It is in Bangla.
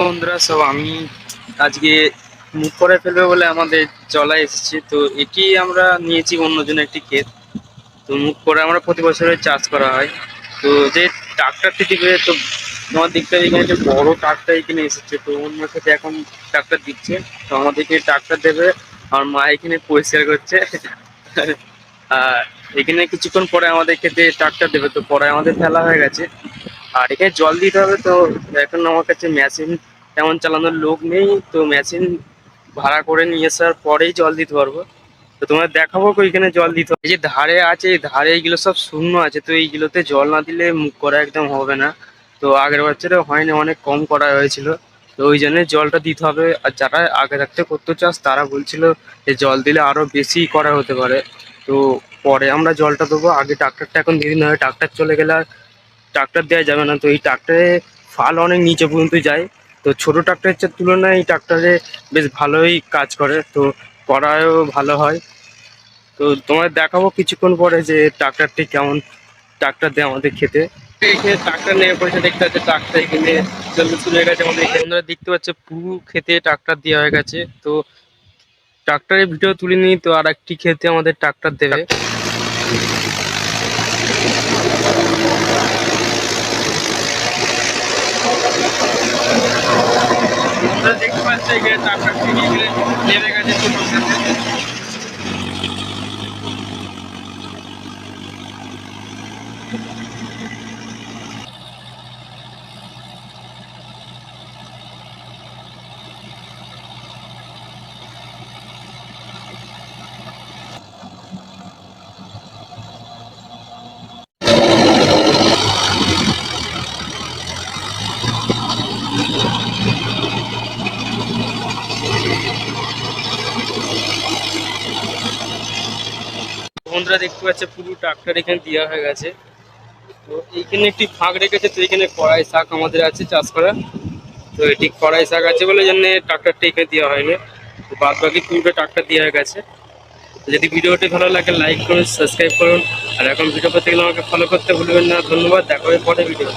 বন্ধুরা সব আমি আজকে মুখ করে ফেলবে বলে আমাদের জলায় এসেছি। তো এটি আমরা নিয়েছি অন্যজনের একটি ক্ষেত। তো মুখ করে আমরা প্রতি বছরে চাষ করা হয়। তো যে ট্রাক্টরটি দিবে, তো তোমার দিকটা এখানে যে বড় ট্রাক্টর এখানে এসেছে, তো অন্য ক্ষেত্রে এখন ট্রাক্টর দিচ্ছে। তো আমাদেরকে ট্রাক্টর দেবে, আর মা এখানে পরিষ্কার করছে। আর এখানে কিছুক্ষণ পরে আমাদের ক্ষেত্রে ট্রাক্টর দেবে, তো পরে আমাদের ফেলা হয়ে গেছে। আর এখানে জল দিতে হবে। তো এখন আমার কাছে মেশিন তেমন চালানোর লোক নেই, তো মেশিন ভাড়া করে নিয়ে আসার পরেই জল দিতে পারবো। তো তোমার দেখাবো ওইখানে জল দিতে হবে। এই যে ধারে আছে, এই ধারে এইগুলো সব শূন্য আছে, তো এইগুলোতে জল না দিলে মুখ করা একদম হবে না। তো আগের বছরে হয়নি, অনেক কম করা হয়েছিল। তো ওই জন্য জলটা দিতে হবে। আর যারা আগে থাকতে করতে চাস তারা বলছিল যে জল দিলে আরো বেশি করা হতে পারে। তো পরে আমরা জলটা দেবো, আগে ট্রাক্টরটা এখন দিয়ে দিন, হয় ট্রাক্টর চলে গেলে আর ট্রাক্টর দেওয়া যাবে না। তো এই ট্রাক্টরে ফাল অনেক নিচে পর্যন্ত যায়। তো ছোট ট্রাক্টরের তুলনায় এই ট্রাক্টরে বেশ ভালোই কাজ করে, তো করায়ও ভালো হয়। তো তোমার দেখাবো কিছুক্ষণ পরে যে ট্রাক্টরটি কেমন ট্রাক্টর দেয় আমাদের খেতে। এখানে ট্রাক্টর নিয়ে পয়সা দেখতে পাচ্ছে, ট্রাক্টর এখানে চলতে শুরু হয়ে গেছে আমাদের এখানে। তোমরা দেখতে পাচ্ছ পুরো খেতে ট্রাক্টর দেওয়া হয়ে গেছে। তো ট্রাক্টরের ভিডিও তুলে নিই, তো আর একটি খেতে আমাদের ট্রাক্টর দেবে। তোমরা দেখতে পাচ্ছ এখানে ট্রাক্টরটি এখানে নেমে গেছে ছোট খেতে। বন্ধুরা দেখতে পাচ্ছে পুরো ট্রাক্টর এখানে দেওয়া হয়ে গেছে। তো এইখানে একটি ফাঁক রেখেছে, তো এখানে কড়াই শাক আমাদের আছে চাষ করা। তো এটি কড়াই শাক আছে বলে জন্য ট্রাক্টরটা এখানে দেওয়া হয়নি। তো বাদ বাকি পুরোটা ট্রাক্টর দেওয়া হয়ে গেছে। যদি ভিডিওটি ভালো লাগে লাইক করুন, সাবস্ক্রাইব করুন। আর এখন ভিডিও করতে গেলে আমাকে ফলো করতে ভুলবেন না। ধন্যবাদ, দেখা হবে পরে ভিডিও।